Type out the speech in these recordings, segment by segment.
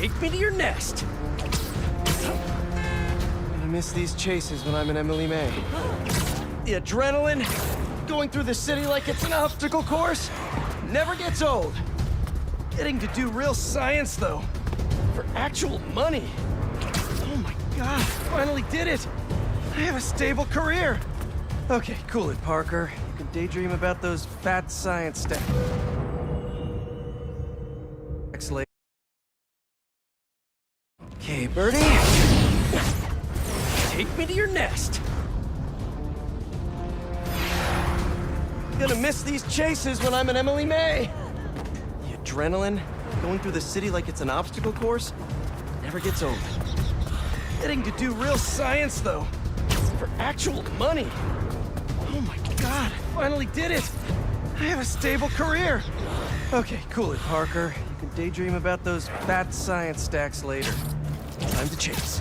Take me to your nest. I miss these chases when I'm in Emily May. The adrenaline, going through the city like it's an obstacle course, never gets old. Getting to do real science, though, for actual money. Oh my God, finally did it. I have a stable career. Okay, cool it, Parker. You can daydream about those fat science stacks later. Okay, Birdie. Take me to your nest. Gonna miss these chases when I'm in Emily May. The adrenaline, going through the city like it's an obstacle course, never gets old. Getting to do real science, though, for actual money. Oh my God, I finally did it. I have a stable career. Okay, cool it, Parker. You can daydream about those fat science stacks later. Time to chase.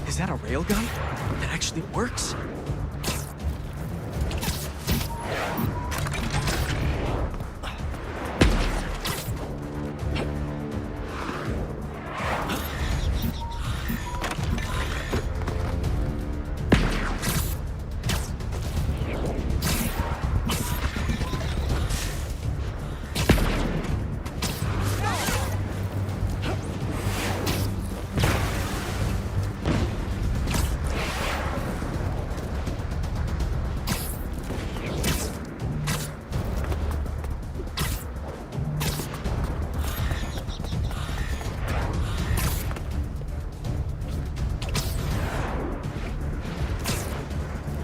Is that a railgun that actually works?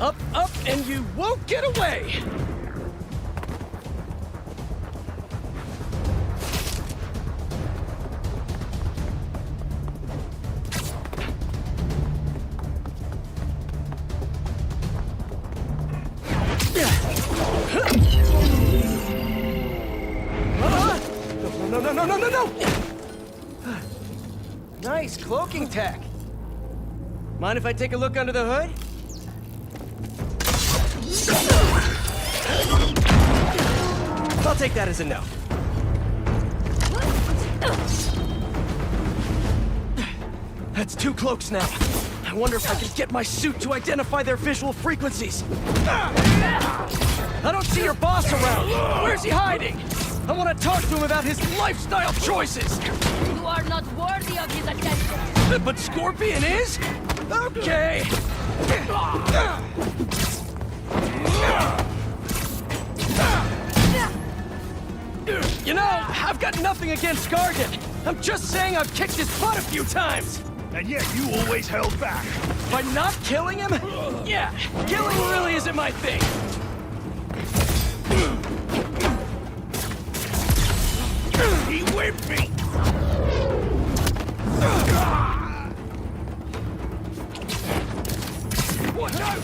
Up, up, and you won't get away! No! Nice cloaking tech. Mind if I take a look under the hood? I'll take that as a no. That's 2 cloaks now. I wonder if I can get my suit to identify their visual frequencies. I don't see your boss around. Where's he hiding? I want to talk to him about his lifestyle choices. You are not worthy of his attention. But Scorpion is? Okay. You know, I've got nothing against Gargan. I'm just saying I've kicked his butt a few times. And yet you always held back. By not killing him? Yeah, killing really isn't my thing. He whipped me! Watch out!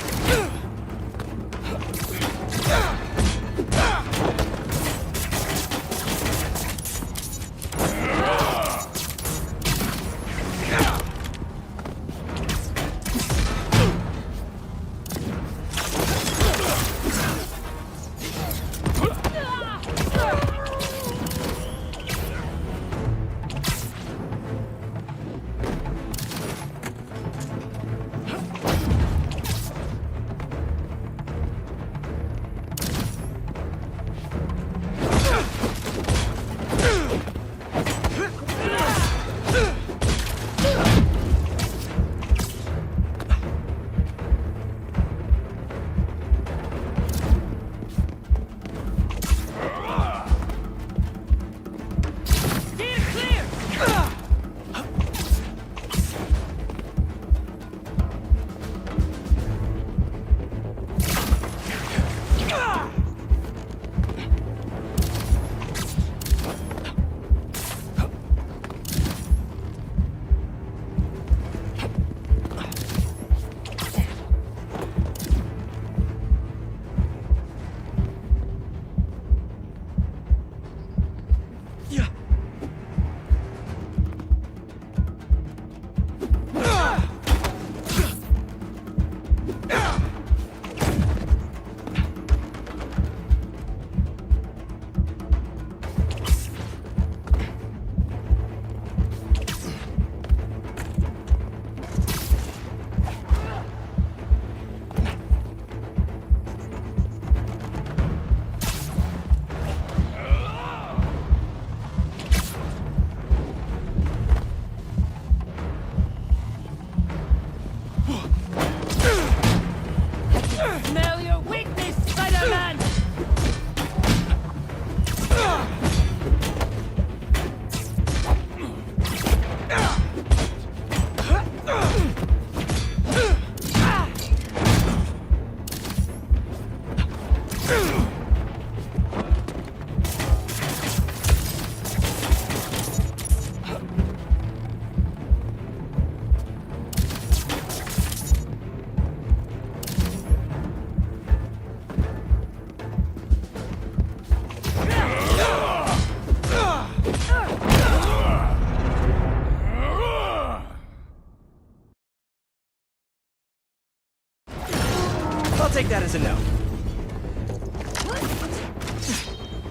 I'll take that as a no.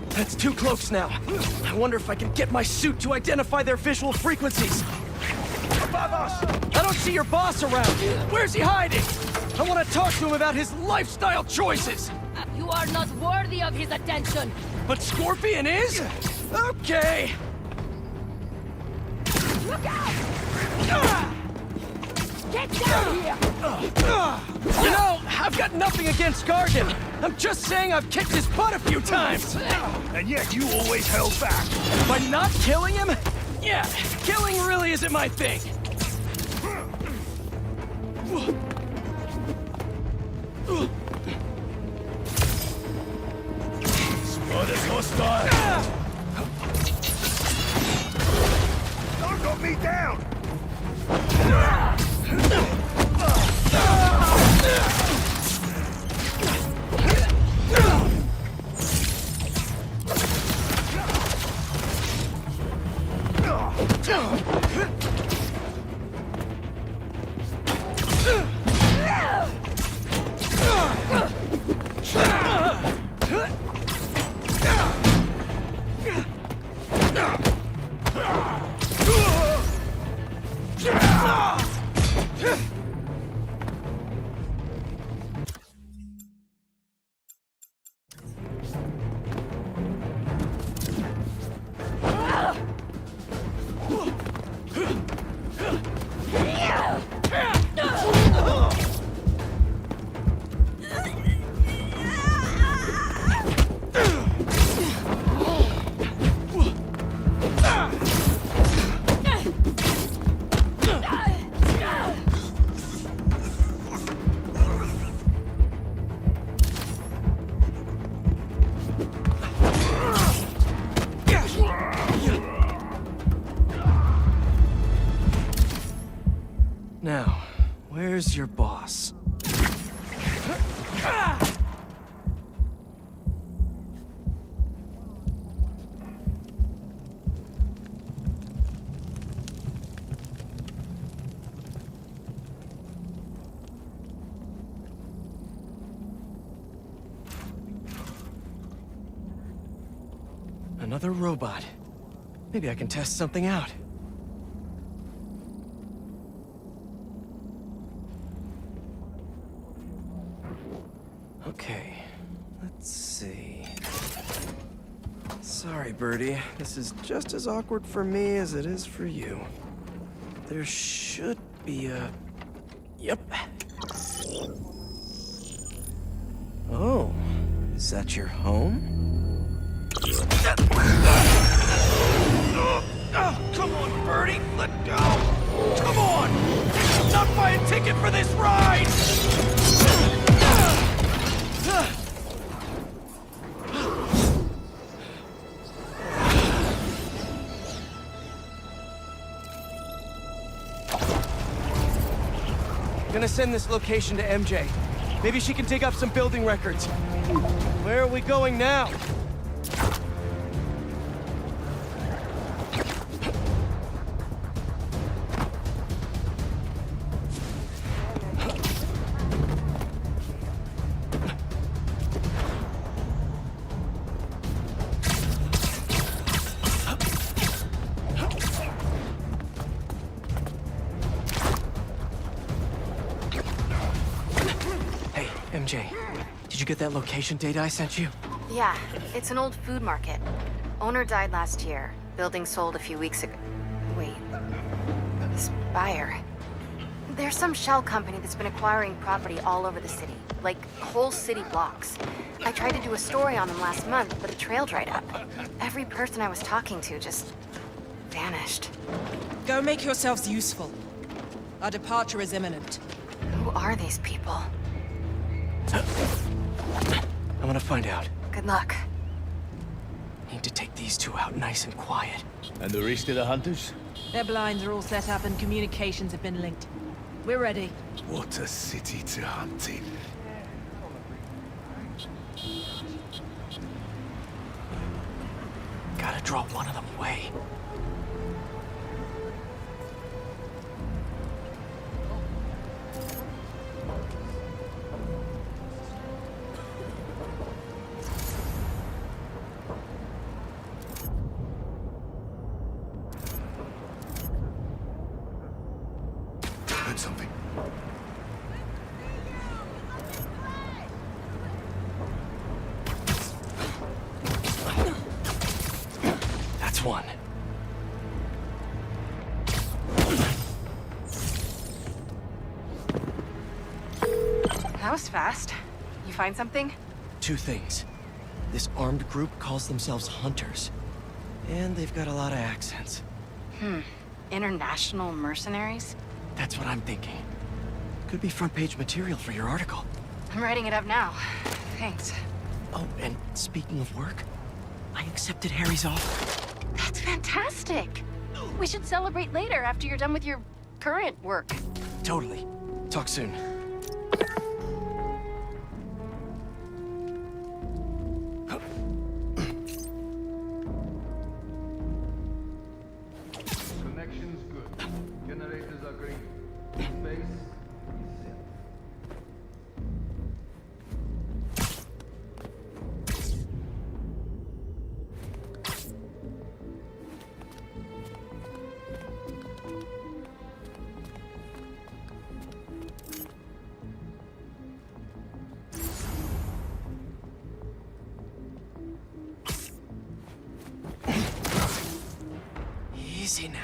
That's 2 cloaks now. I wonder if I can get my suit to identify their visual frequencies. Above us! I don't see your boss around. Where's he hiding? I want to talk to him about his lifestyle choices. You are not worthy of his attention. But Scorpion is? Okay. Look out! Get down here! You know, I've got nothing against Gargan. I'm just saying I've kicked his butt a few times. And yet you always held back. By not killing him? Yeah, killing really isn't my thing. Spot is hostile. Don't got me down. Now, where's your boss? Another robot. Maybe I can test something out. Okay, let's see. Sorry, Birdie. This is just as awkward for me as it is for you. There should be a... Yep. Oh, is that your home? Oh, come on, Birdie! Let go! Come on! Not buy a ticket for this ride! I'm gonna send this location to MJ. Maybe she can dig up some building records. Where are we going now? MJ, did you get that location data I sent you? Yeah, it's an old food market. Owner died last year. Building sold a few weeks ago. Wait. This buyer. There's some shell company that's been acquiring property all over the city. Like, whole city blocks. I tried to do a story on them last month, but the trail dried up. Every person I was talking to just... vanished. Go make yourselves useful. Our departure is imminent. Who are these people? I'm gonna find out. Good luck. Need to take these two out nice and quiet. And the rest of the hunters? Their blinds are all set up and communications have been linked. We're ready. What a city to hunt in. Gotta draw one of them away. That was fast. You find something? Two things. This armed group calls themselves Hunters. And they've got a lot of accents. International mercenaries? That's what I'm thinking. Could be front page material for your article. I'm writing it up now. Thanks. Oh, and speaking of work, I accepted Harry's offer. That's fantastic. We should celebrate later after you're done with your current work. Totally. Talk soon. Connection's good. Generators are green. Space is set. Easy now.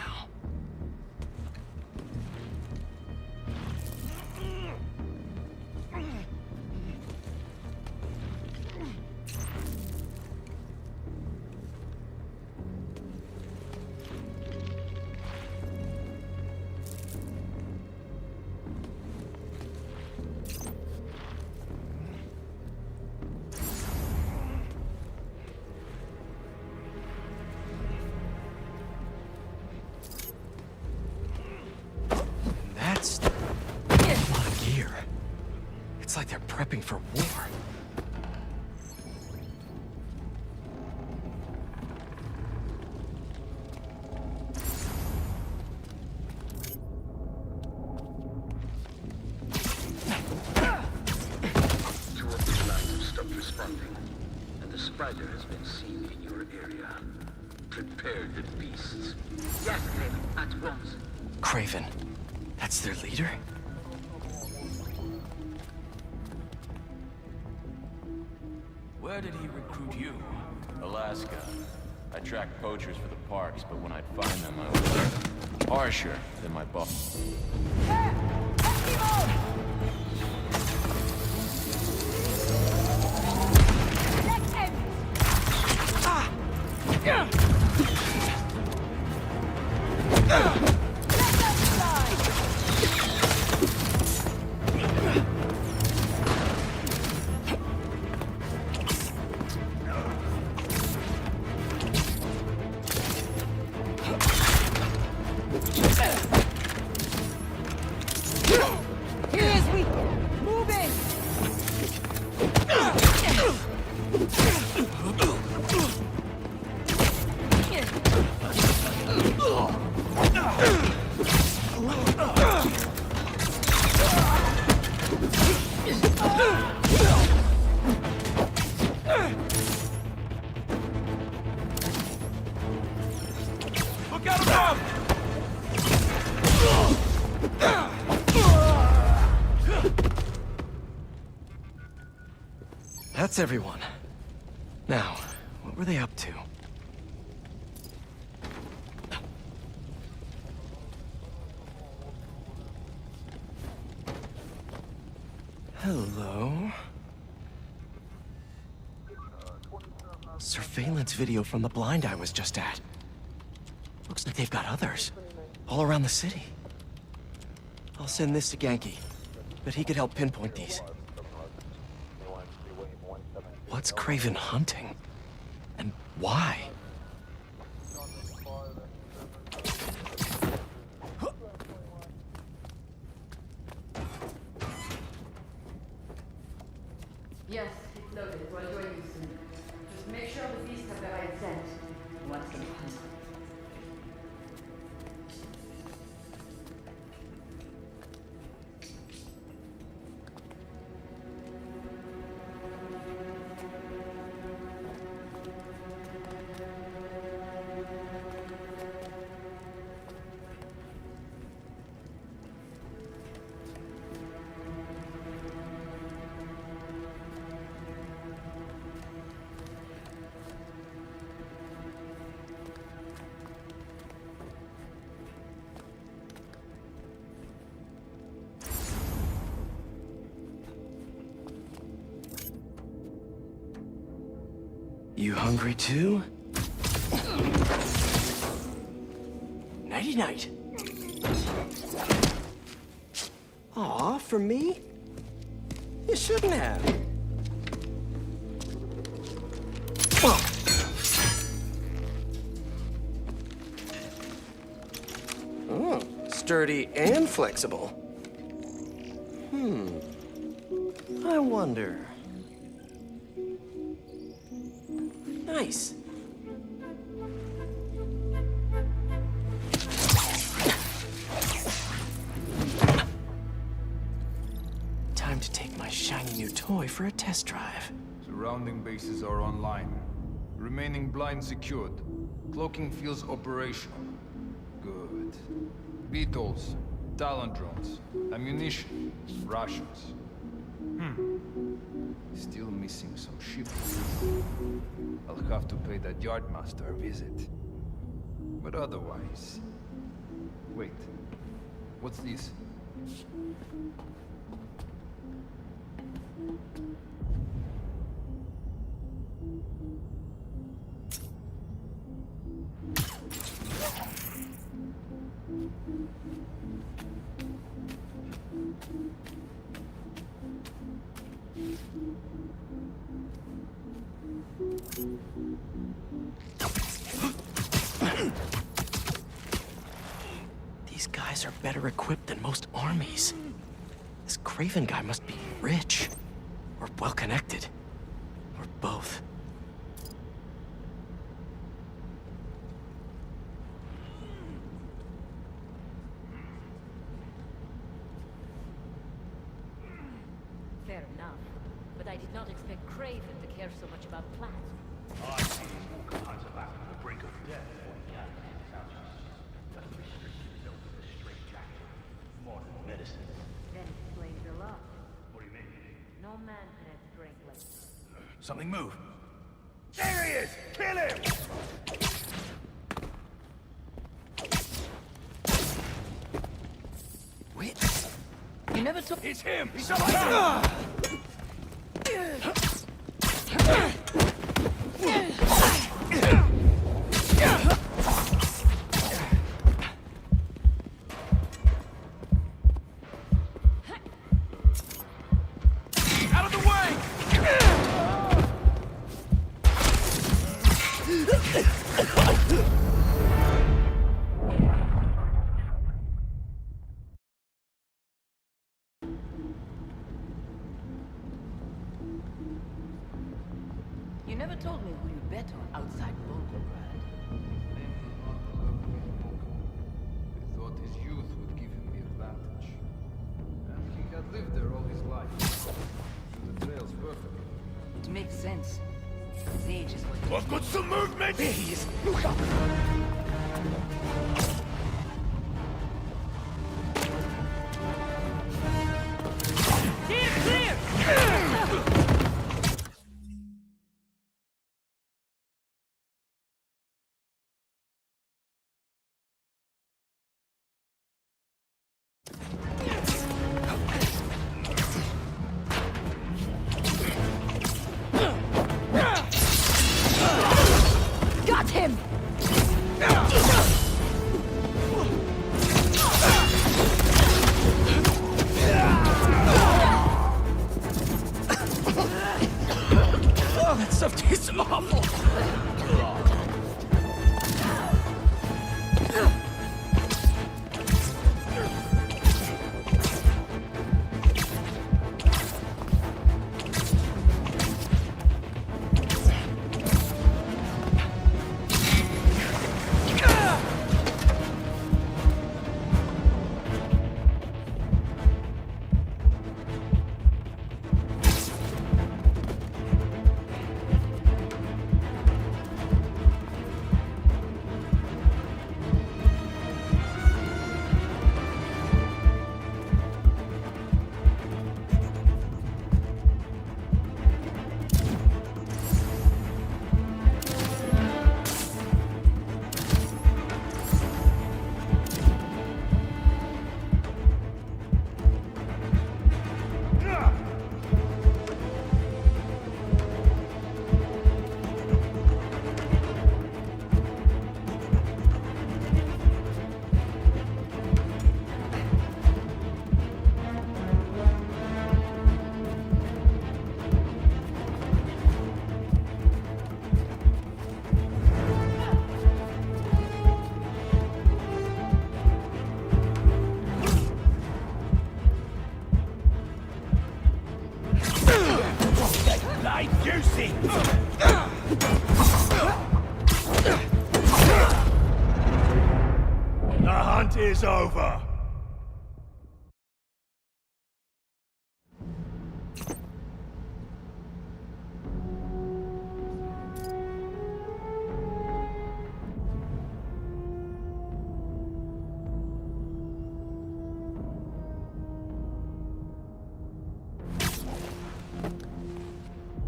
That's a lot of gear. It's like they're prepping for war. Two of these lines have stopped responding, and the spider has been seen in your area. Prepare the beasts. Yes, Craven, at once. Craven. That's their leader? Where did he recruit you? Alaska. I tracked poachers for the parks, but when I'd find them, I was harsher than my boss. Look out above! That's everyone. Now, what were they up to? Hello? Surveillance video from the blind I was just at. Looks like they've got others. All around the city. I'll send this to Genki. But he could help pinpoint these. What's Craven hunting? And why? Yes, it's loaded. We'll join you soon. Just make sure the beasts have the right scent. What's the hunt? You hungry too? Nighty-night. Aw, for me? You shouldn't have. Oh, sturdy and flexible. I wonder. Nice. Time to take my shiny new toy for a test drive. Surrounding bases are online. Remaining blind secured. Cloaking fields operational. Good. Beetles, Talon drones, ammunition, rations. Still missing some shipments. I'll have to pay that yardmaster a visit. But otherwise... Wait. What's this? These guys are better equipped than most armies. This Craven guy must be rich, or well-connected, or both. Fair enough. But I did not expect Craven to care so much about plants. I see these walker hunter back on the brink of death. Just restricted built with a straight jacket. Modern medicine. Then explains a lot. What do you mean? No man can have strength like this. Something move. There he is! Kill him! Wait, You never took... It's him! He's alive! Out of the way! You never told me who you bet on outside Volgograd. They thought his youth would give him the advantage. And he had lived there all his life. Knew the trails perfectly. It makes sense. His age is what... I've got some movement! there he is! Look up! Got him! Oh, that stuff tastes awful! ain't juicy! The hunt is over.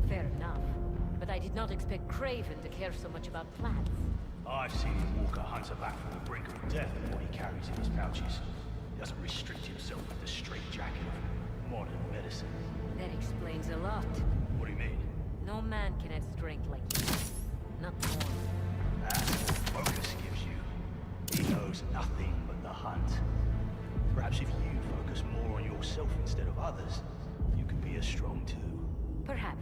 Fair enough. But I did not expect Craven to care so much about plants. I've seen Walker hunter back from the brink of death and what he carries in his pouches. He doesn't restrict himself with the straitjacket of modern medicine. That explains a lot. What do you mean? No man can have strength like you. Not more. That's what focus gives you. He knows nothing but the hunt. Perhaps if you focus more on yourself instead of others, you could be as strong too. Perhaps.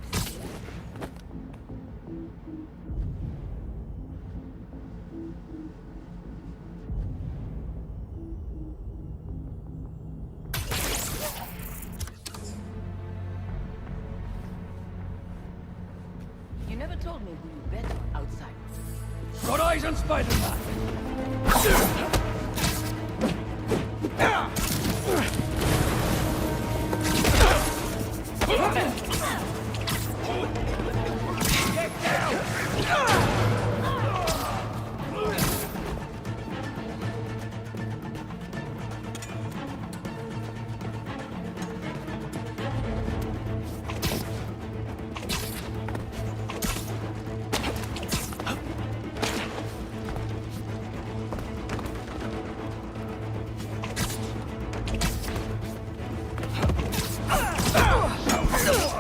You never told me who you bet on outside. Got eyes on Spider-Man! What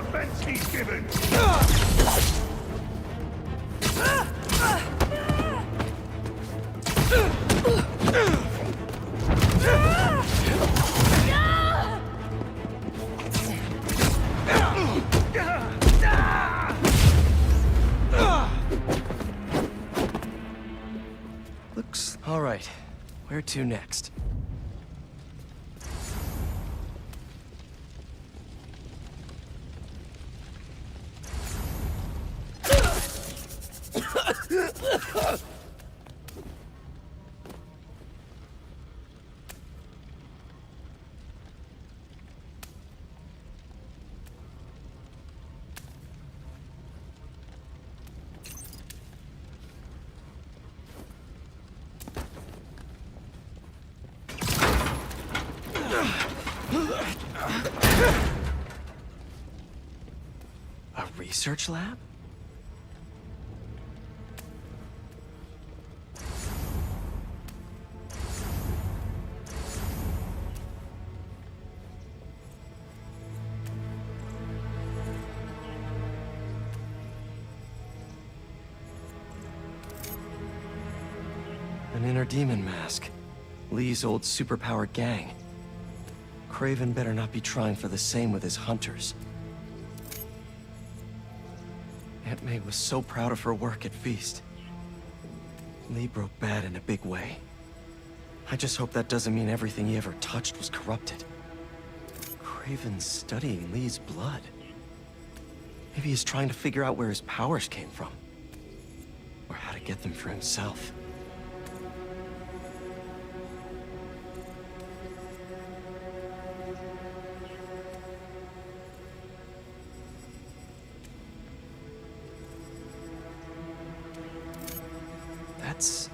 offense he's given! Looks all right. Where to next? A research lab? An inner demon mask. Lee's old superpowered gang. Craven better not be trying for the same with his hunters. Aunt May was so proud of her work at Feast. Lee broke bad in a big way. I just hope that doesn't mean everything he ever touched was corrupted. Craven's studying Lee's blood. Maybe he's trying to figure out where his powers came from. Or how to get them for himself. That's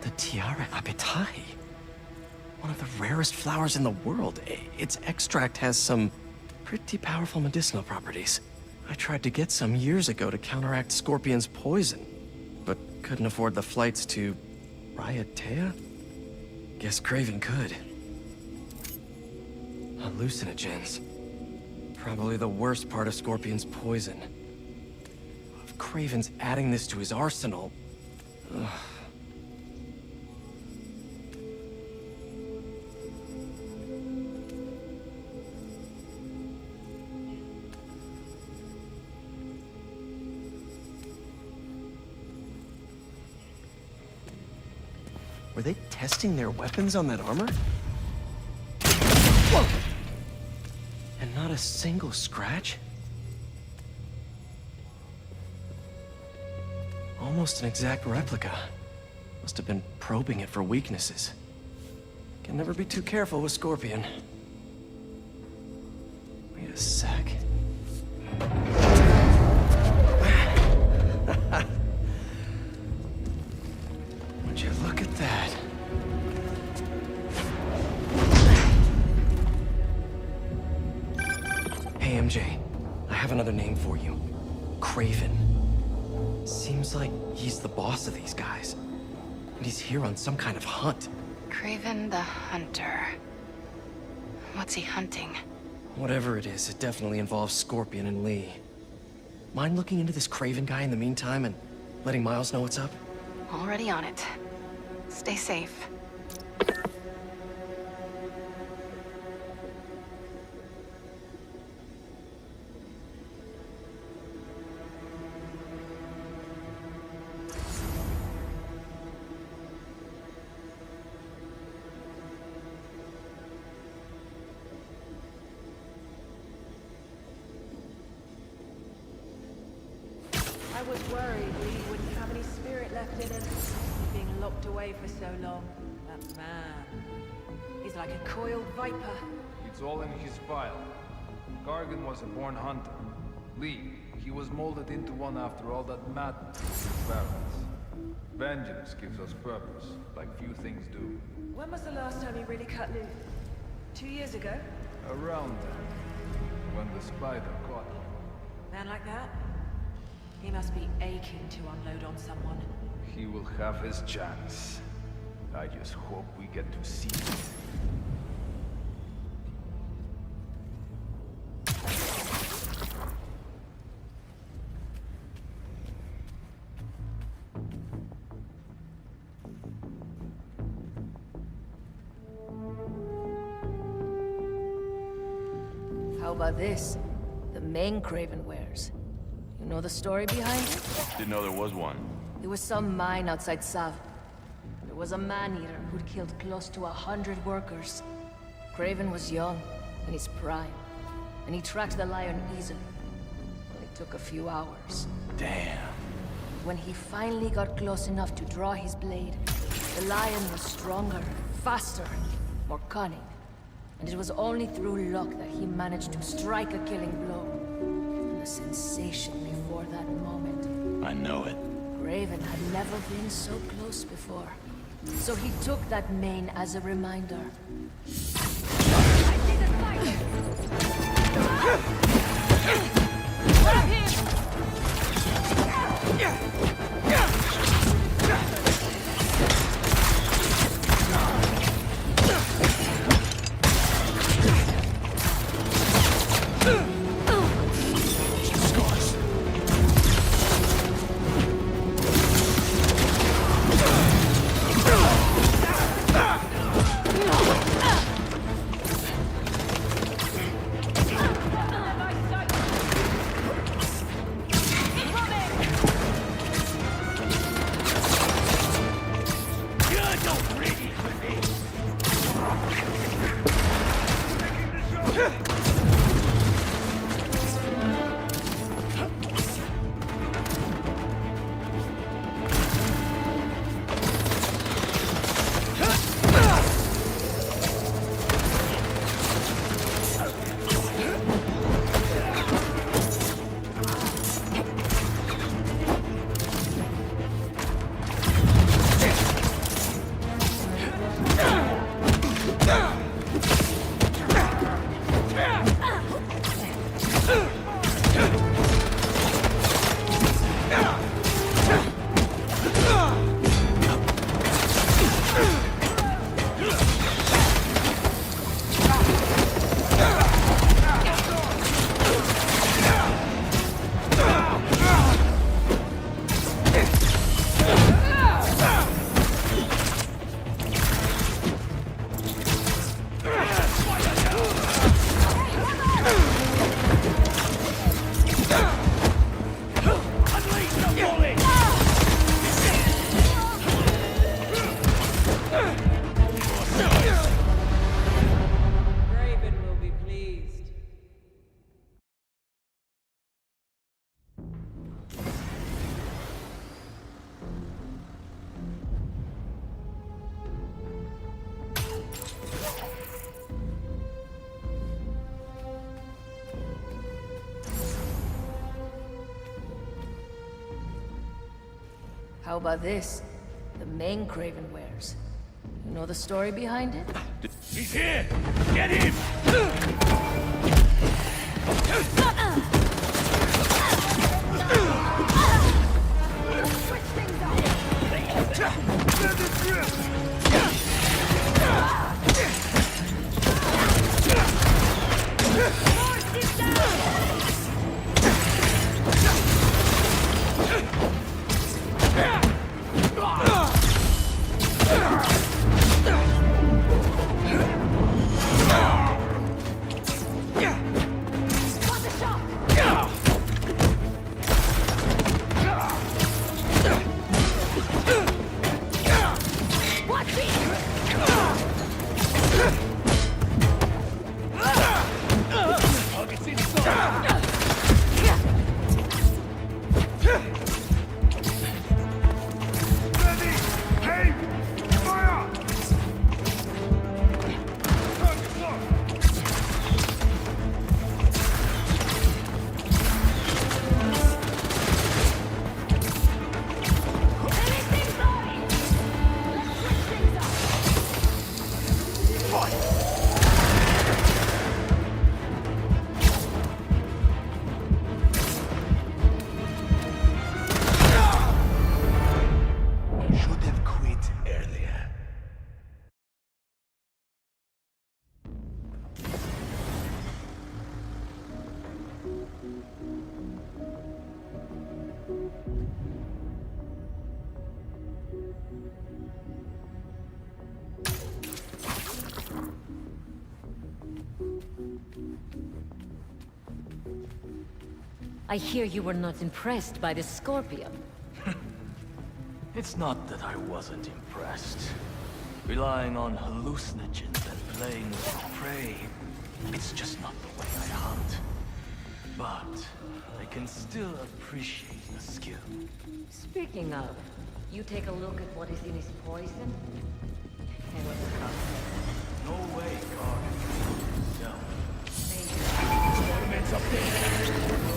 the Tiara Apitai. One of the rarest flowers in the world. Its extract has some pretty powerful medicinal properties. I tried to get some years ago to counteract Scorpion's poison, but couldn't afford the flights to Raiatea? Guess Craven could. Hallucinogens. Probably the worst part of Scorpion's poison. If Craven's adding this to his arsenal... Ugh. Were they testing their weapons on that armor? Whoa! And not a single scratch? Almost an exact replica. Must have been probing it for weaknesses. Can never be too careful with Scorpion. Wait a sec. Would you look at that? Hey, MJ. I have another name for you. Craven. Seems like he's the boss of these guys. And he's here on some kind of hunt. Craven the Hunter. What's he hunting? Whatever it is, it definitely involves Scorpion and Lee. Mind looking into this Craven guy in the meantime and letting Miles know what's up? Already on it. Stay safe. I was worried Lee wouldn't have any spirit left in him. Being locked away for so long. That man. He's like a coiled viper. It's all in his file. Gargan was a born hunter. Lee, he was molded into one after all that madness with barrels. Vengeance gives us purpose, like few things do. When was the last time you really cut loose? 2 years ago? Around then, when the spider caught him. Man like that? He must be aching to unload on someone. He will have his chance. I just hope we get to see it. How about this? The main Craven wears. You know the story behind it? Didn't know there was one. There was some mine outside Sav. There was a man-eater who'd killed close to 100 workers. Craven was young, in his prime, and he tracked the lion easily. Only took a few hours. Damn. When he finally got close enough to draw his blade, the lion was stronger, faster, more cunning. And it was only through luck that he managed to strike a killing blow. And the sensation before that moment. I know it. Craven had never been so close before. So he took that mane as a reminder. I see the spider! Grab him! How about this? The main Craven wears. You know the story behind it? He's here! Get him! I hear you were not impressed by the Scorpion. It's not that I wasn't impressed. Relying on hallucinogens and playing with prey, it's just not the way I hunt. But I can still appreciate the skill. Speaking of, you take a look at what is in his poison? And what's the cost? No way, God. No. Ornaments up there!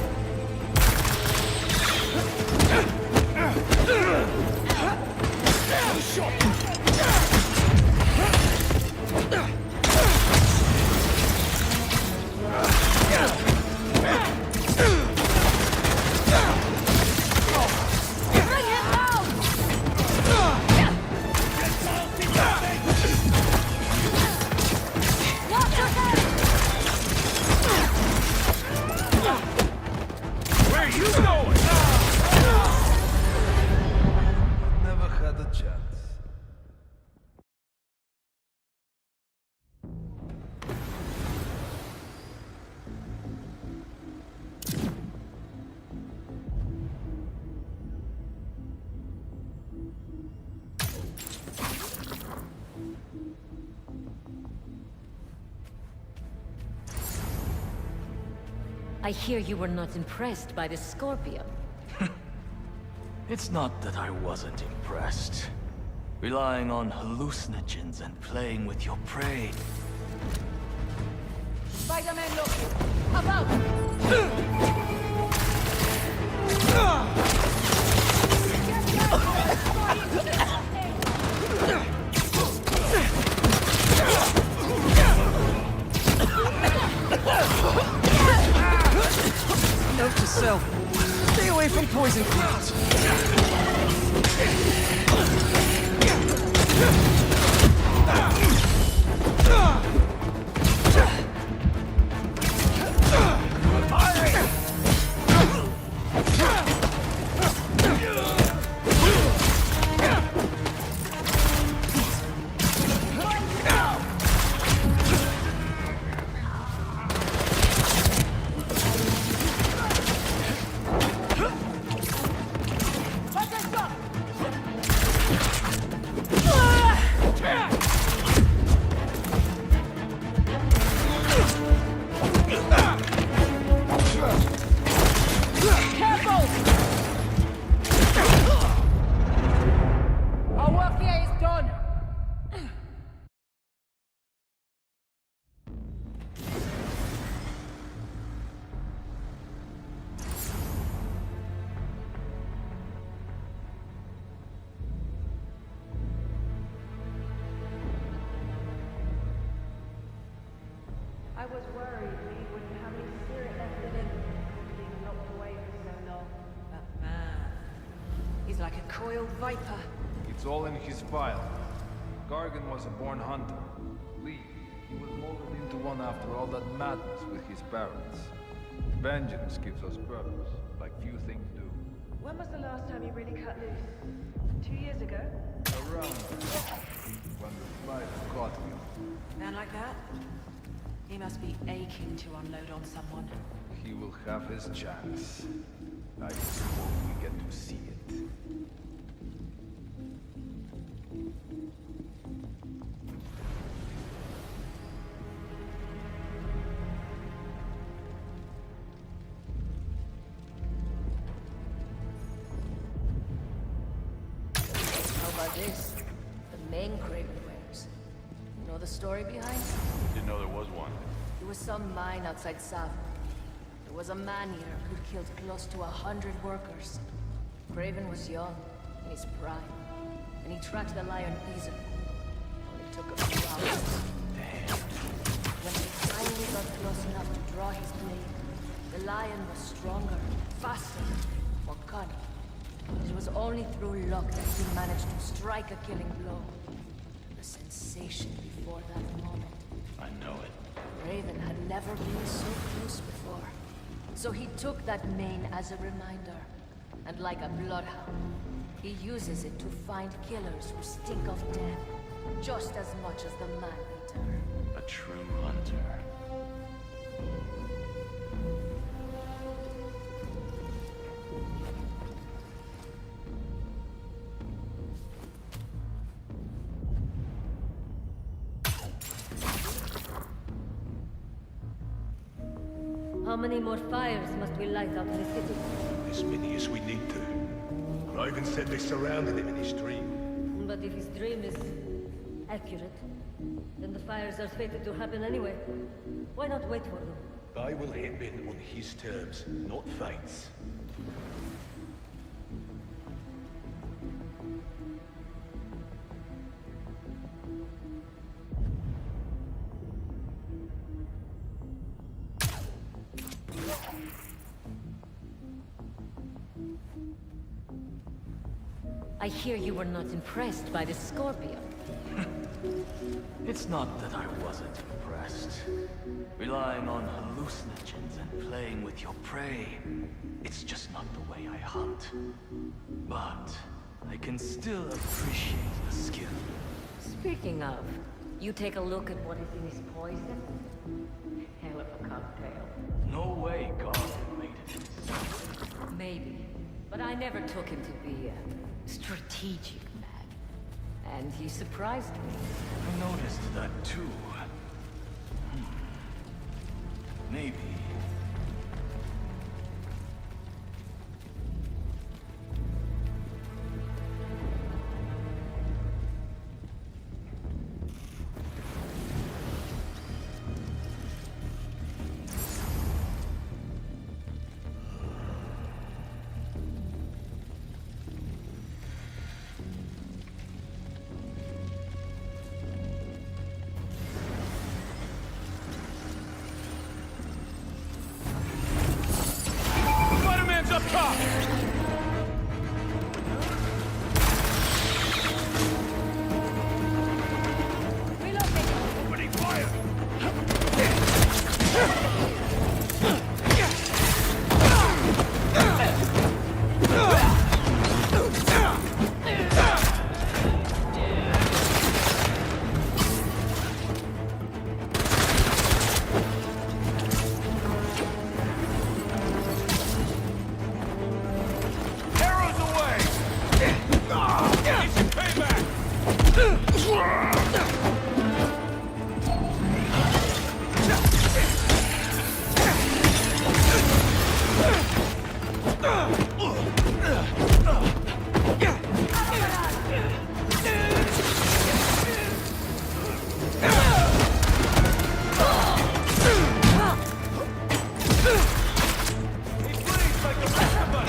I hear you were not impressed by the Scorpion. It's not that I wasn't impressed. Relying on hallucinogens and playing with your prey. Spider-Man looking! About! Note to self, stay away from poison clouds. I was worried Lee wouldn't have any spirit left in him. Being locked away for so long. That man. He's like a coiled viper. It's all in his file. Gargan was a born hunter. Lee, he was molded into one after all that madness with his parents. Vengeance gives us purpose, like few things do. When was the last time you really cut loose? 2 years ago? Around when the flight caught him. Man like that? He must be aching to unload on someone. He will have his chance. I just hope we get to see it. How about this? The main Craven wears. You know the story behind it? Didn't know there was one. There was some mine outside Savin. There was a man-eater who'd killed close to 100 workers. Craven was young, in his prime, and he tracked the lion easily. Only took a few hours. When he finally got close enough to draw his blade, the lion was stronger, faster, more cunning. It was only through luck that he managed to strike a killing blow. The sensation before that moment. I know it. Raven had never been so close before. So he took that mane as a reminder. And like a bloodhound, he uses it to find killers who stink of death, just as much as the man-eater. A true hunter. How many more fires must we light out in the city? As many as we need to. Raven said they surrounded him in his dream. But if his dream is accurate, then the fires are fated to happen anyway. Why not wait for them? I will hit in on his terms, not fate's. I hear you were not impressed by the Scorpion. It's not that I wasn't impressed. Relying on hallucinogens and playing with your prey, it's just not the way I hunt. But I can still appreciate the skill. Speaking of, you take a look at what is in his poison? Hell of a cocktail. No way Gargan made it himself. Maybe, but I never took him to be a strategic man. And he surprised me. I noticed that too. Maybe. Spider-Man's up top! Opening fire! Arrows away! It's payback! He bleeds like the rest of us!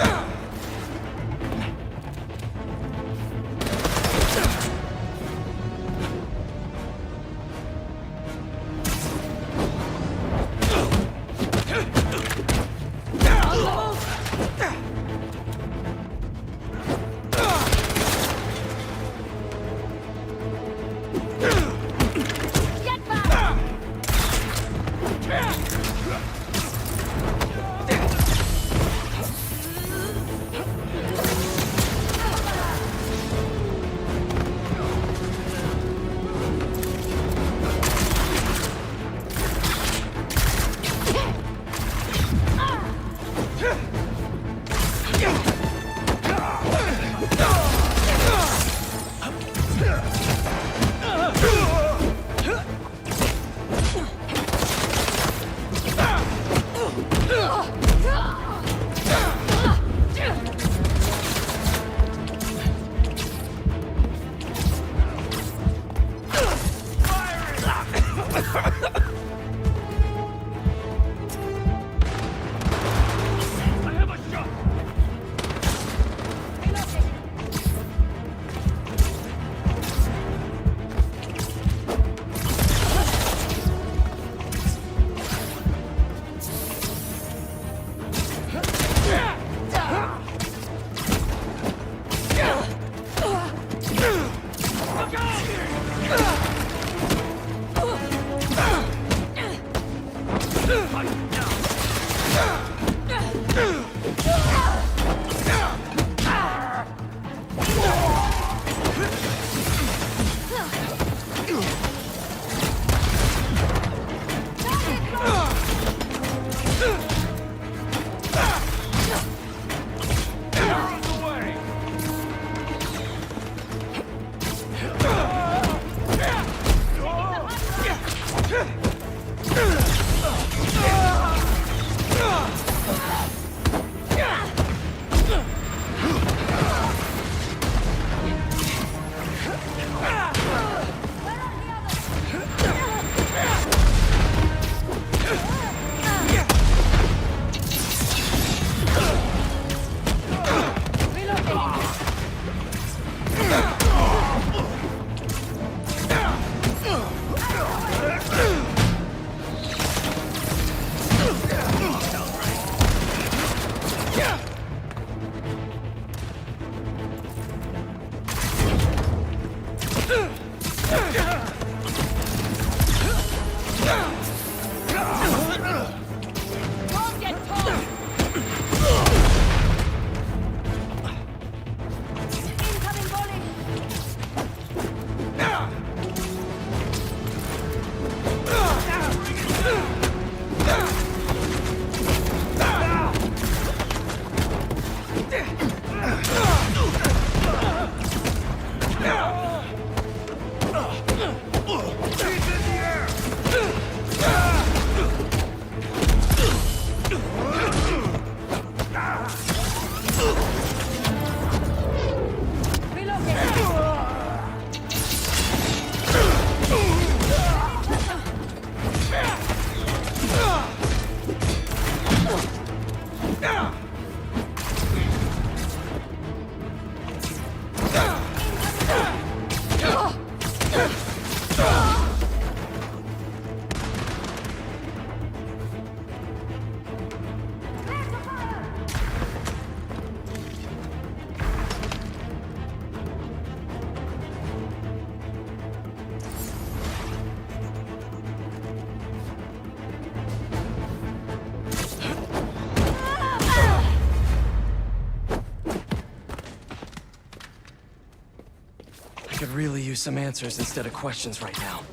I could really use some answers instead of questions right now.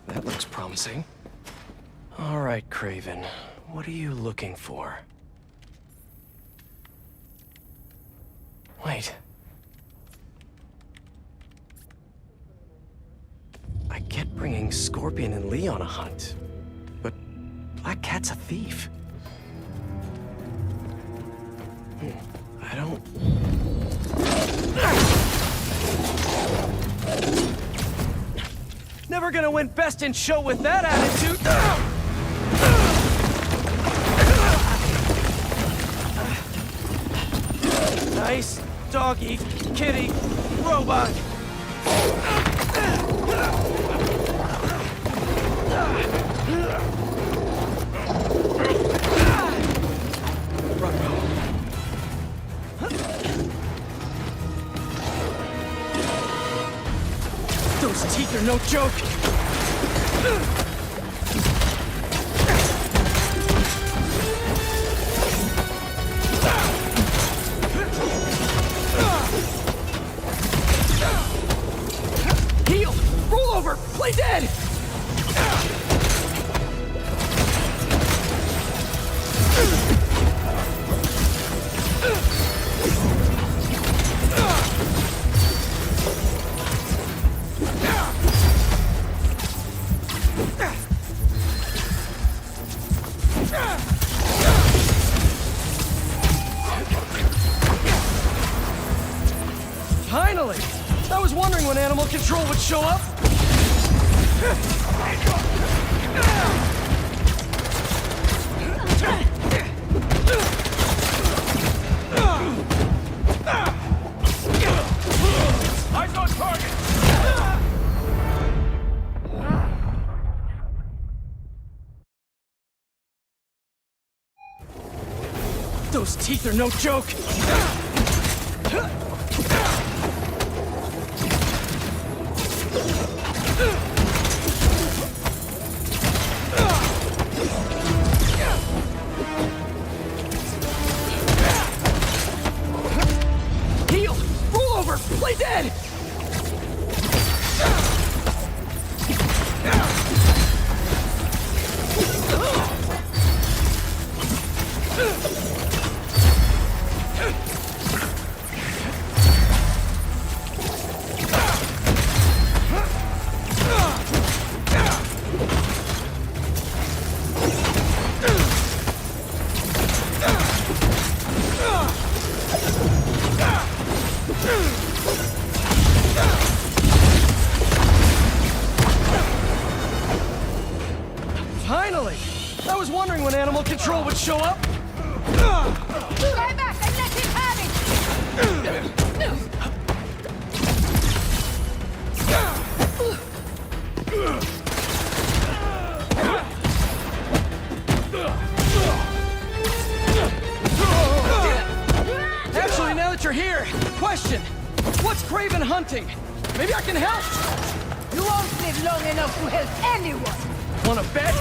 That looks promising. All right, Craven. What are you looking for? Wait. I get bringing Scorpion and Lee on a hunt, but Black Cat's a thief. I don't... Never gonna win best in show with that attitude! Nice doggy, kitty, robot. Those teeth are no joke! Heal! Roll over! Play dead! Finally! I was wondering when animal control would show up. Eyes on target! Those teeth are no joke! Heal! Roll over! Play dead! Finally! I was wondering when animal control would show up. Stay back and let him have it! Actually, now that you're here, question. What's Craven hunting? Maybe I can help! You won't live long enough to help anyone! Wanna bet?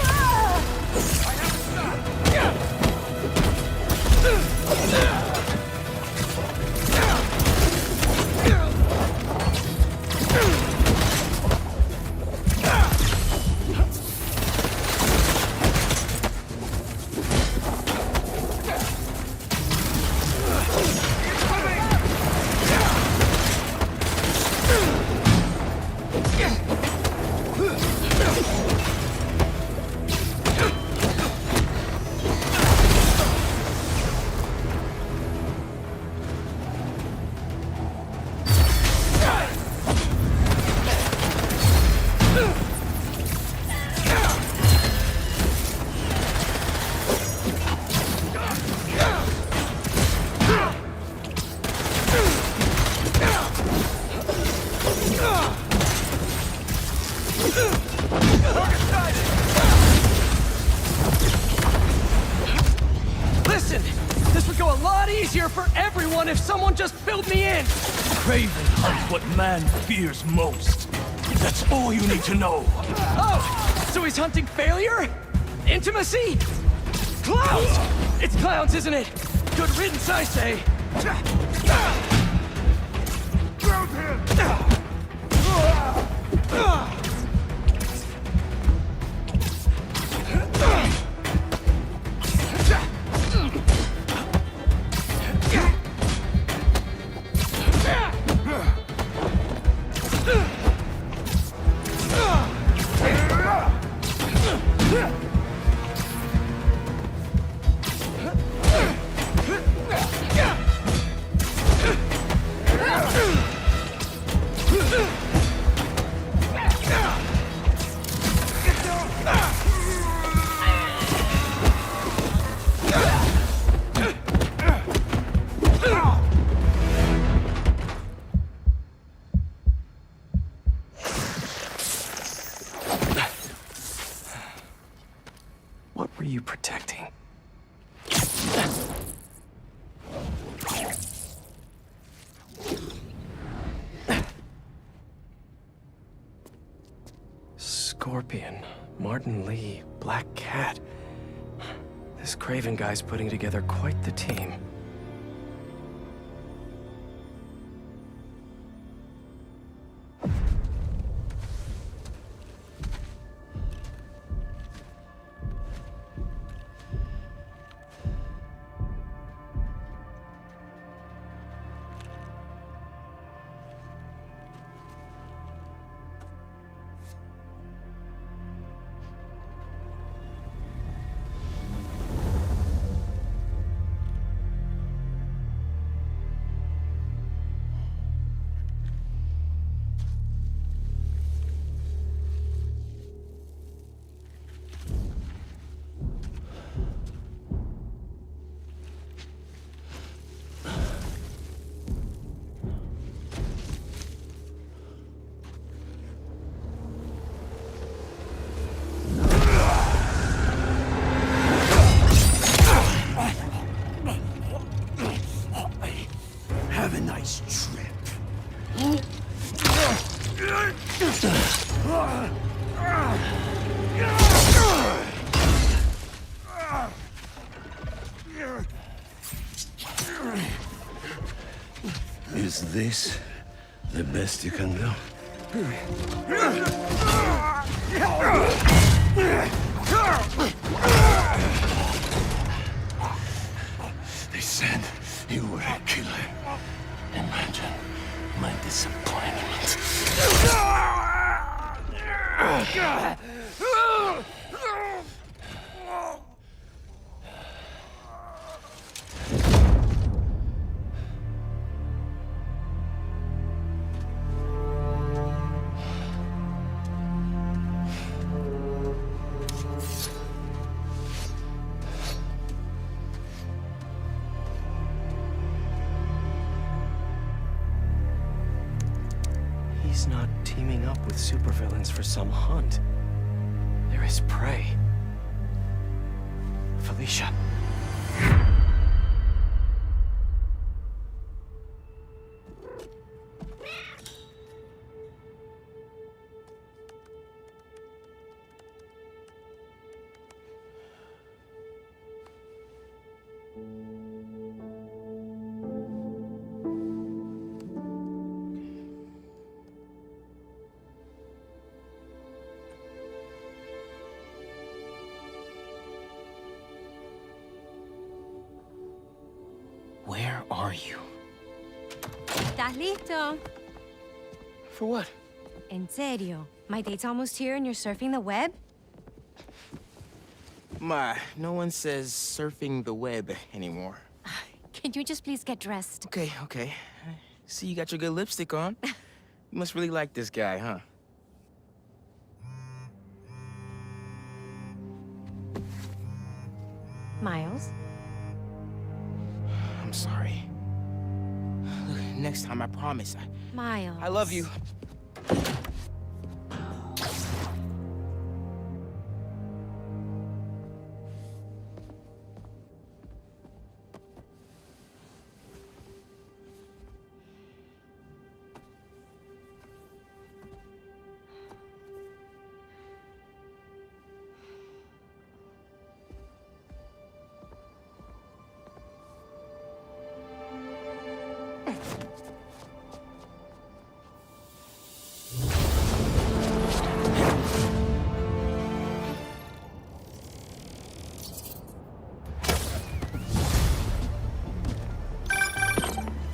Listen, this would go a lot easier for everyone if someone just filled me in! Craven hunts what man fears most. That's all you need to know. Oh, so he's hunting failure? Intimacy? Clowns! It's clowns, isn't it? Good riddance, I say. you protecting? Scorpion, Martin Lee, Black Cat. This Craven guy's putting together quite the team. Have a nice trip. Is this the best you can do? They said you were a killer. Imagine my disappointment. He's not teaming up with supervillains for some hunt. They're his prey. Felicia. Where are you? ¿Estás listo? For what? En serio? My date's almost here and you're surfing the web? Ma, no one says surfing the web anymore. Can you just please get dressed? Okay, okay. See, you got your good lipstick on. You must really like this guy, huh? Miles? I'm sorry. Look, next time, I promise. Miles. I love you.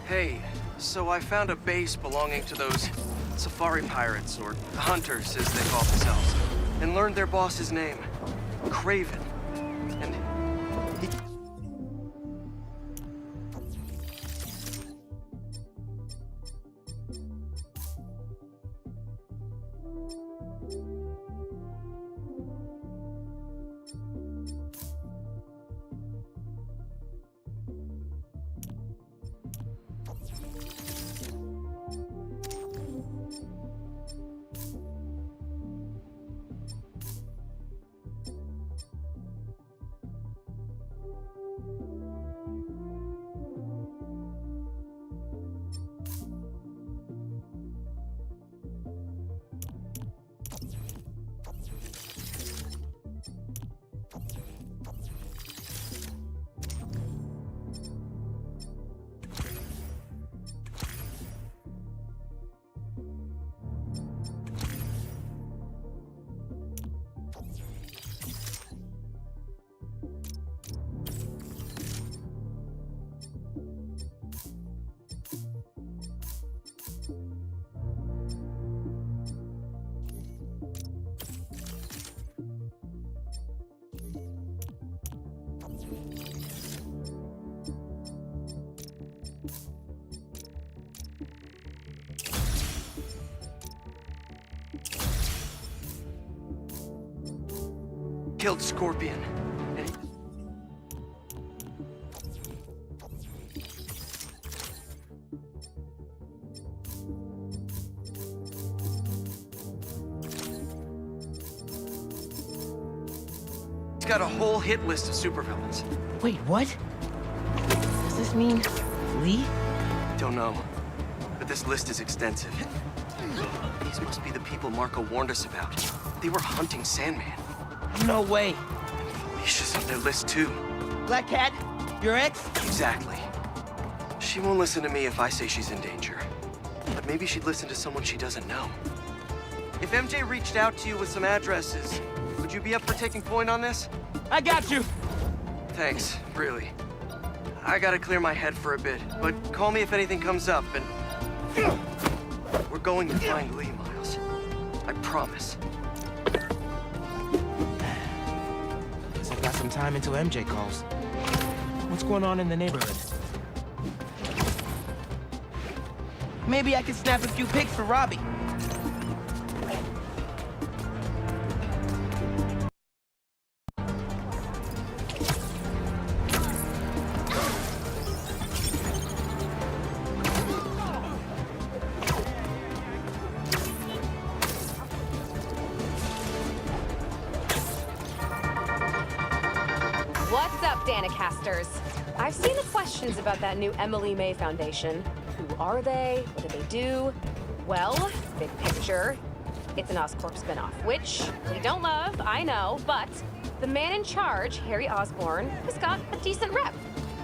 Hey, so I found a base belonging to those safari pirates, or hunters as they call themselves, and learned their boss's name, Craven. And he... killed Scorpion. And he's got a whole hit list of supervillains. Wait, what? Does this mean Lee? Don't know, but this list is extensive. These must be the people Marco warned us about. They were hunting Sandman. No way. Felicia's on their list too. Black Cat? Your ex? Exactly. She won't listen to me if I say she's in danger. But maybe she'd listen to someone she doesn't know. If MJ reached out to you with some addresses, would you be up for taking point on this? I got you. Thanks, really. I gotta clear my head for a bit, but call me if anything comes up, and... We're going to find Lee, Miles. I promise. Guess I got some time until MJ calls. What's going on in the neighborhood? Maybe I can snap a few pics for Robbie. What's up, Danicasters? I've seen the questions about that new Emily May Foundation. Who are they? What do they do? Well, big picture, it's an Oscorp spinoff, which we don't love, I know, but the man in charge, Harry Osborn, has got a decent rep.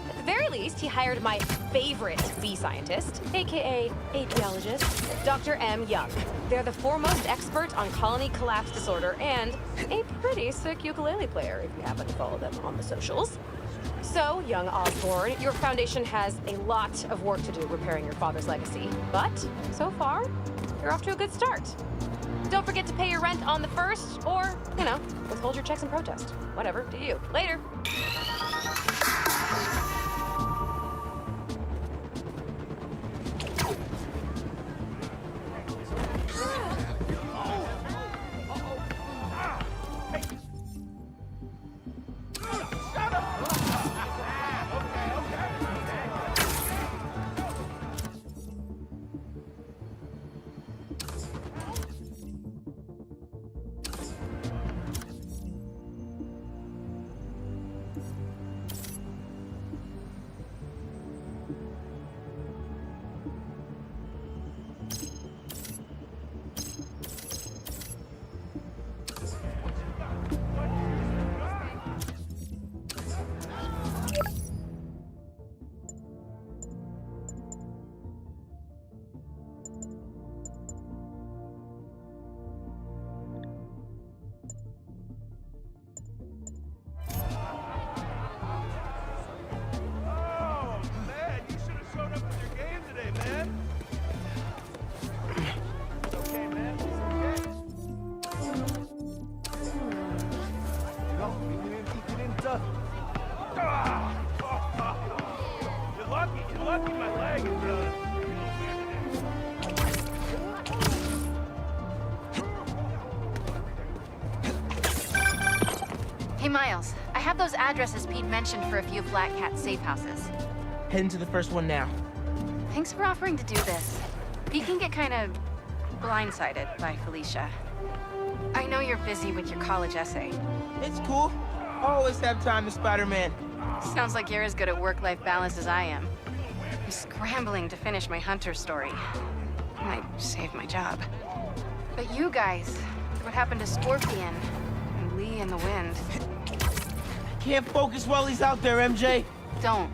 At the very least, he hired my favorite bee scientist, aka apiologist, Dr. M. Young. They're the foremost expert on colony collapse disorder and a pretty sick ukulele player, if you happen to follow them on the socials. So, young Osborn, your foundation has a lot of work to do repairing your father's legacy. But, so far, you're off to a good start. Don't forget to pay your rent on the 1st, or, you know, withhold your checks in protest. Whatever, do you. Later. You're lucky my leg is Hey, Miles. I have those addresses Pete mentioned for a few of Black Cat's safe houses. Heading to the first one now. Thanks for offering to do this. Pete can get kind of blindsided by Felicia. I know you're busy with your college essay. It's cool. Always have time to Spider-Man. Sounds like you're as good at work-life balance as I am. I'm scrambling to finish my Hunter story. Might save my job. But you guys, what happened to Scorpion and Lee in the Wind? Can't focus while he's out there, MJ. Don't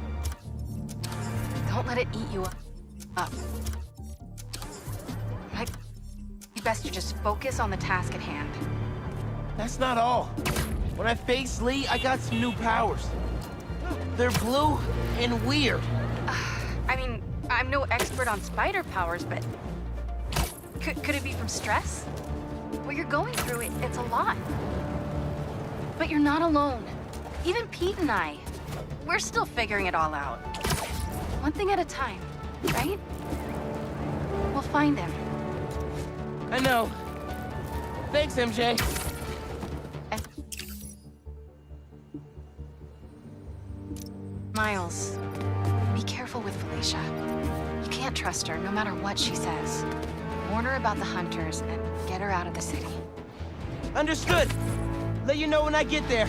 let it eat you up. Might be best to just focus on the task at hand. That's not all. When I faced Lee, I got some new powers. They're blue and weird. I mean, I'm no expert on spider powers, but could it be from stress? What you're going through, it's a lot. But you're not alone. Even Pete and I, we're still figuring it all out. One thing at a time, right? We'll find him. I know. Thanks, MJ. Miles, be careful with Felicia. You can't trust her, no matter what she says. Warn her about the hunters and get her out of the city. Understood. Let you know when I get there.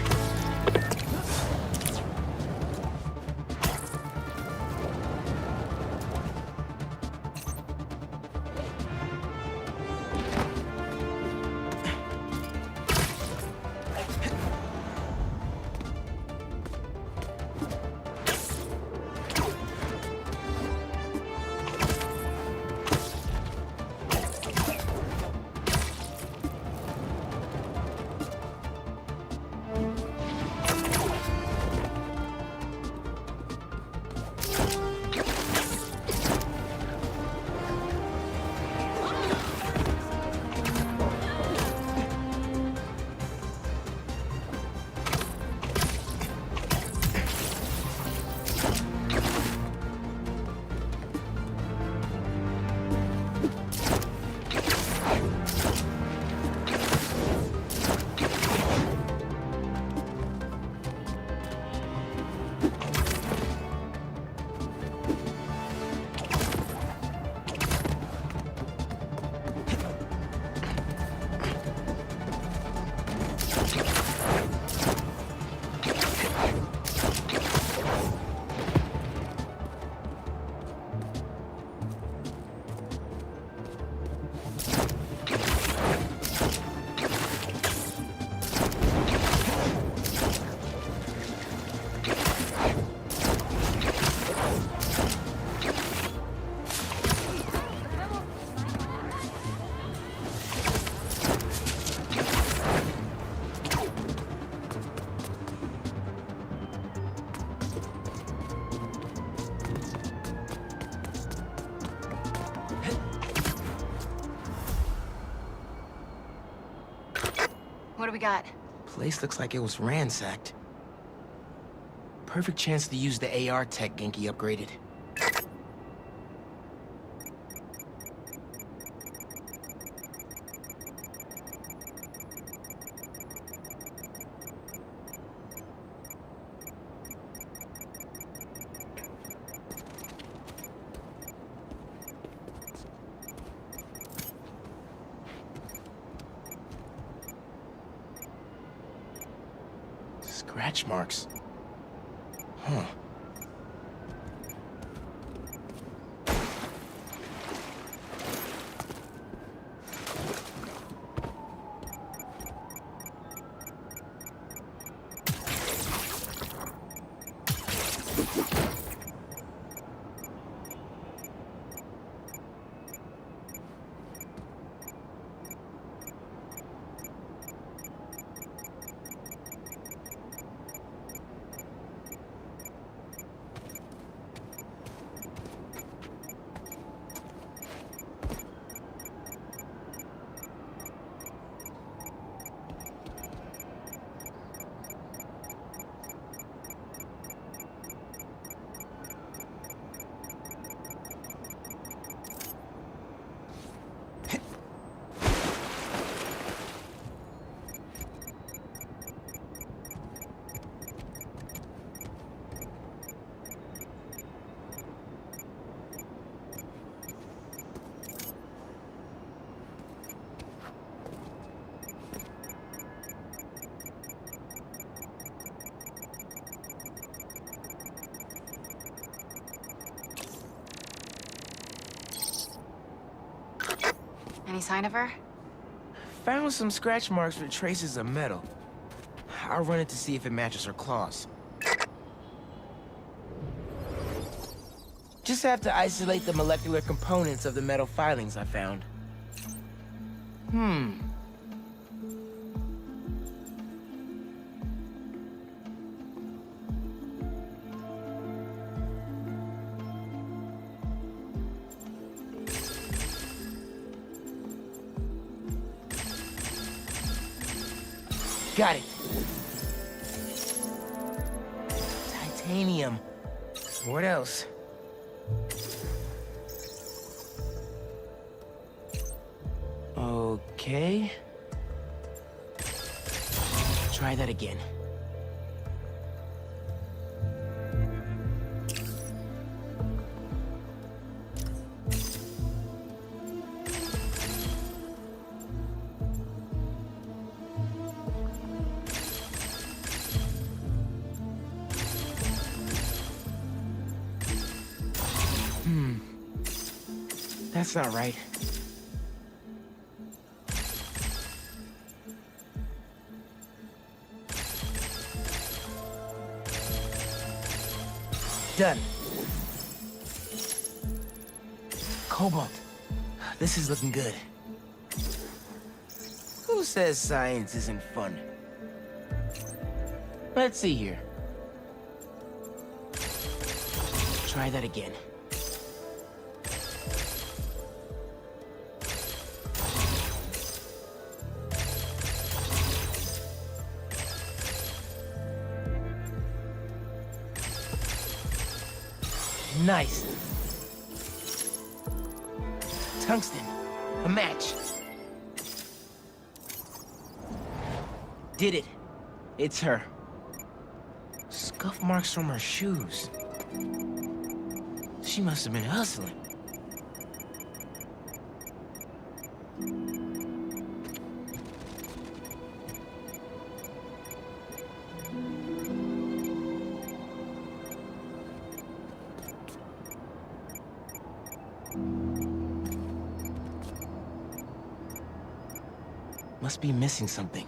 What do we got? Place looks like it was ransacked. Perfect chance to use the AR tech Genki upgraded. Scratch marks. Huh. Any sign of her? Found some scratch marks with traces of metal. I'll run it to see if it matches her claws. Just have to isolate the molecular components of the metal filings I found. Got it. Titanium. What else? Okay. Try that again. That's not right. Done. Cobalt. This is looking good. Who says science isn't fun? Let's see here. Try that again. Nice. Tungsten. A match. Did it. It's her. Scuff marks from her shoes. She must have been hustling. Must be missing something.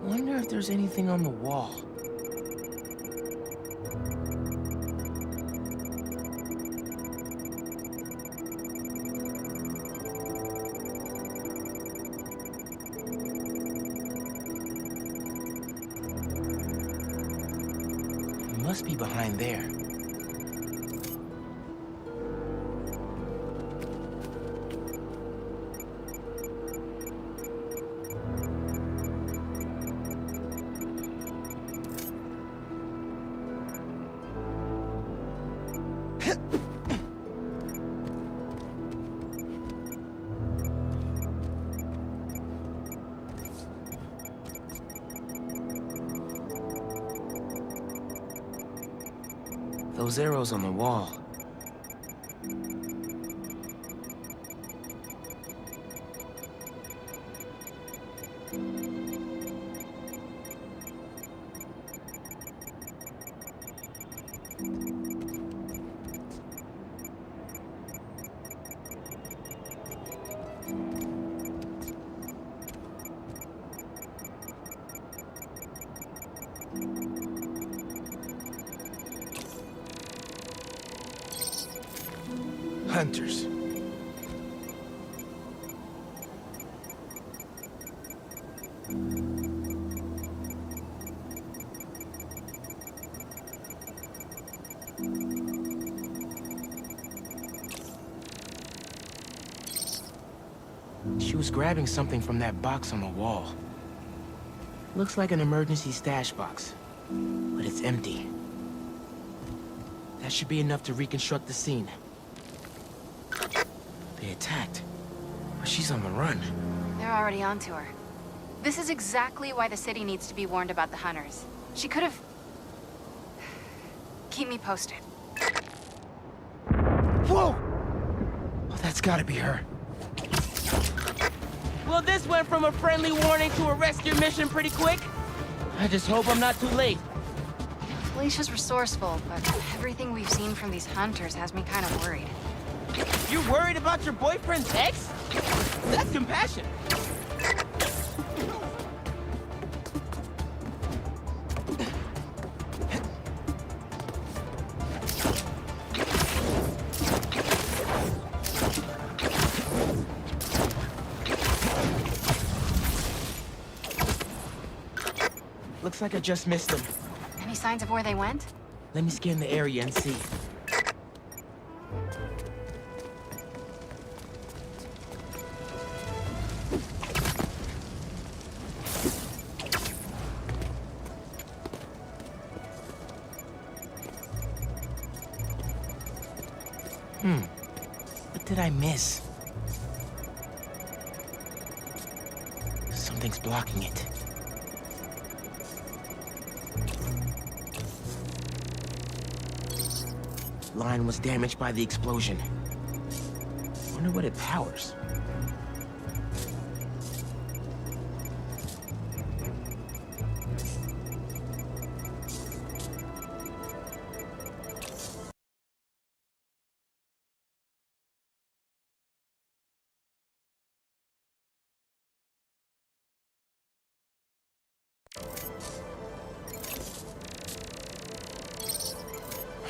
Wonder if there's anything on the wall. It must be behind there. Those arrows on the wall. Hunters. She was grabbing something from that box on the wall. Looks like an emergency stash box, but it's empty. That should be enough to reconstruct the scene. They attacked, but she's on the run. They're already onto her. This is exactly why the city needs to be warned about the hunters. She could have... Keep me posted. Whoa! Oh, that's gotta be her. Well, this went from a friendly warning to a rescue mission pretty quick. I just hope I'm not too late. Felicia's resourceful, but everything we've seen from these hunters has me kind of worried. You're worried about your boyfriend's ex? That's compassion. Looks like I just missed them. Any signs of where they went? Let me scan the area and see. What did I miss? Something's blocking it. Line was damaged by the explosion. Wonder what it powers.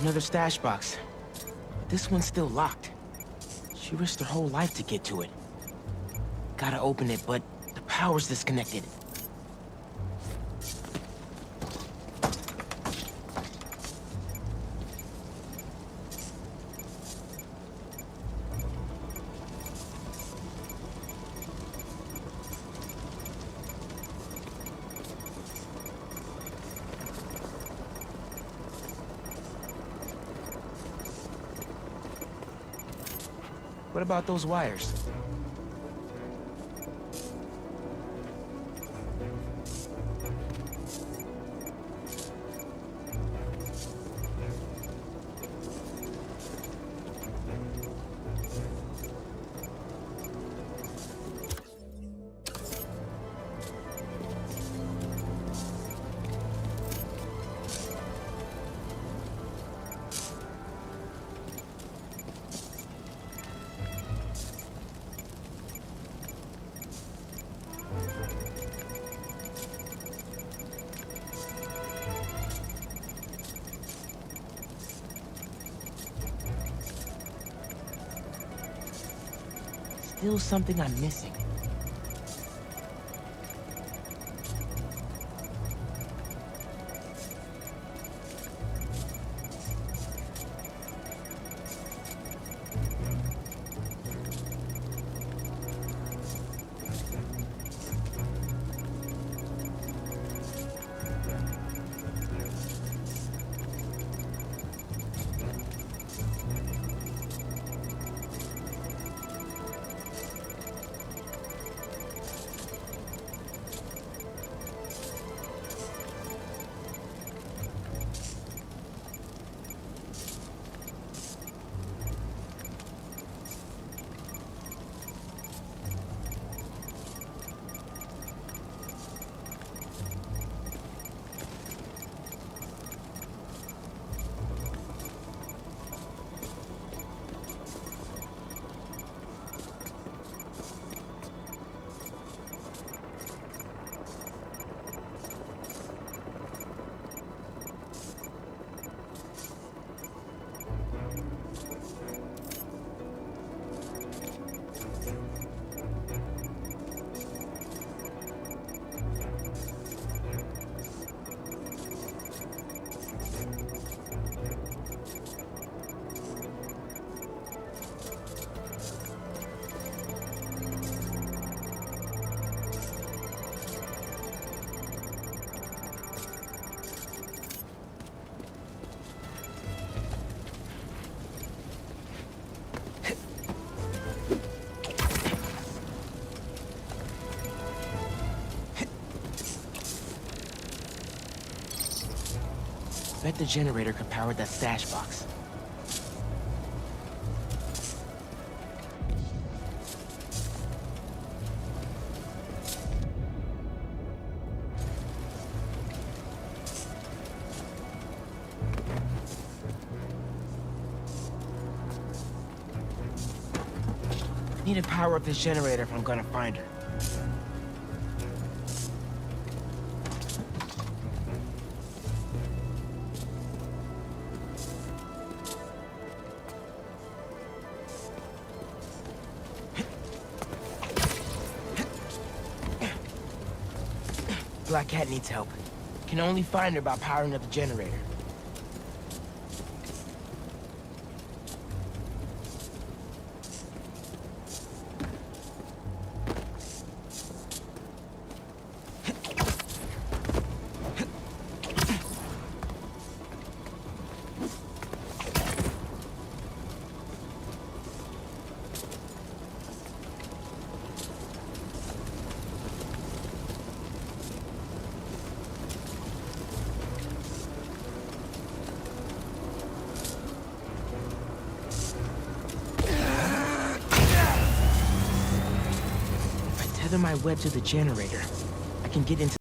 Another stash box. This one's still locked. She risked her whole life to get to it. Gotta open it, but the power's disconnected. What about those wires? Still something I'm missing. Bet the generator could power that stash box. Need to power up this generator if I'm gonna find her. Black Cat needs help. Can only find her by powering up the generator. my web to the generator, I can get into